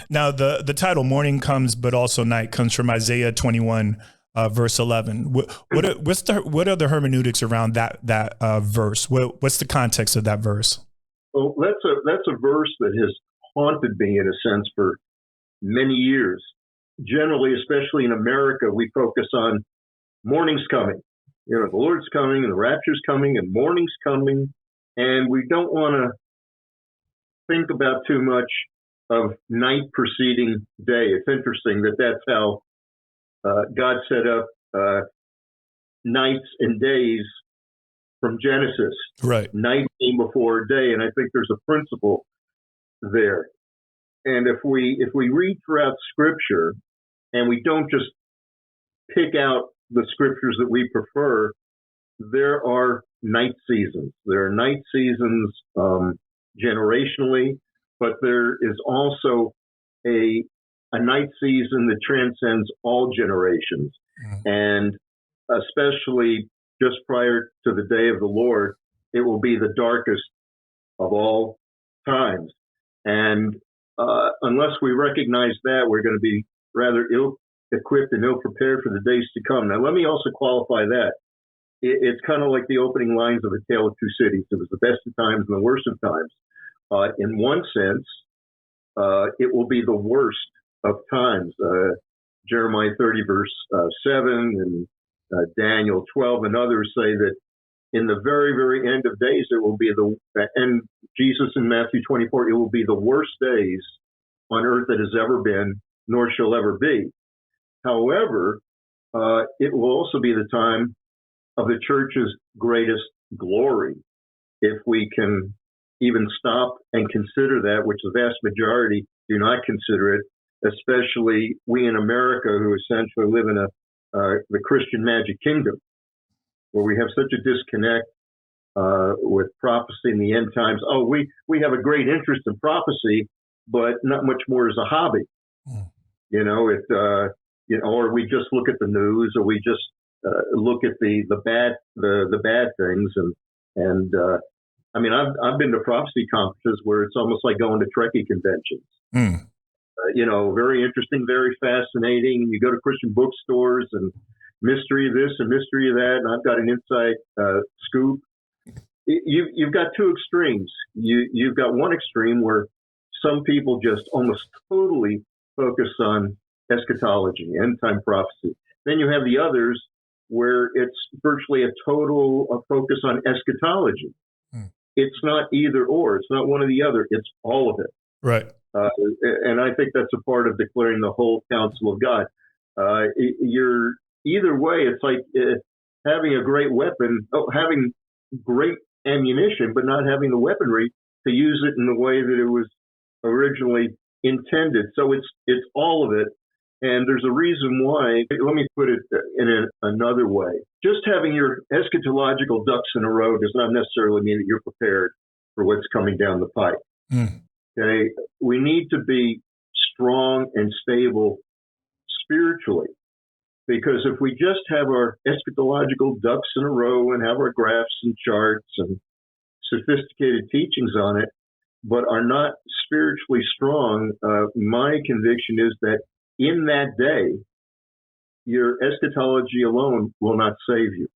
Now, the title "Morning Comes, but Also Night" comes from Isaiah 21, verse 11. What are the hermeneutics around that verse? What's the context of that verse? Well, that's a verse that has haunted me in a sense for many years. Generally, especially in America, we focus on morning's coming. You know, the Lord's coming and the rapture's coming and morning's coming. And we don't want to think about too much of night preceding day. It's interesting that that's how God set up nights and days from Genesis. Right. Night came before day, and I think there's a principle there. And if we read throughout Scripture, and we don't just pick out the scriptures that we prefer, there are night seasons. There are night seasons generationally, but there is also a night season that transcends all generations. And especially just prior to the day of the Lord, it will be the darkest of all times. And unless we recognize that, we're going to be rather ill-equipped and ill-prepared for the days to come. Now, let me also qualify that. It's kind of like the opening lines of A Tale of Two Cities. It was the best of times and the worst of times. In one sense, it will be the worst of times. Jeremiah 30, verse 7, and Daniel 12, and others say that in the very, very end of days, it will be and Jesus in Matthew 24, it will be the worst days on earth that has ever been, nor shall ever be. However, it will also be the time of the church's greatest glory, if we can even stop and consider that, which the vast majority do not consider it, especially we in America who essentially live in the Christian magic kingdom, where we have such a disconnect with prophecy in the end times. Oh, we have a great interest in prophecy, but not much more as a hobby. You know, or we just look at the news, or we just look at the bad things. And I mean, I've been to prophecy conferences where it's almost like going to Trekkie conventions. You know, very interesting, very fascinating. You go to Christian bookstores and mystery of this and mystery of that, and I've got an inside scoop. You've got two extremes. You've got one extreme where some people just almost totally focus on eschatology, end-time prophecy. Then you have the others where it's virtually a total focus on eschatology. It's not either or. It's not one or the other. It's all of it. Right. And I think that's a part of declaring the whole counsel of God. You're either way. It's like having a great weapon, having great ammunition, but not having the weaponry to use it in the way that it was originally intended. So it's all of it. And there's a reason why. Let me put it in another way. Just having your eschatological ducks in a row does not necessarily mean that you're prepared for what's coming down the pipe. Okay, we need to be strong and stable spiritually, because if we just have our eschatological ducks in a row and have our graphs and charts and sophisticated teachings on it, but are not spiritually strong, my conviction is that in that day, your eschatology alone will not save you.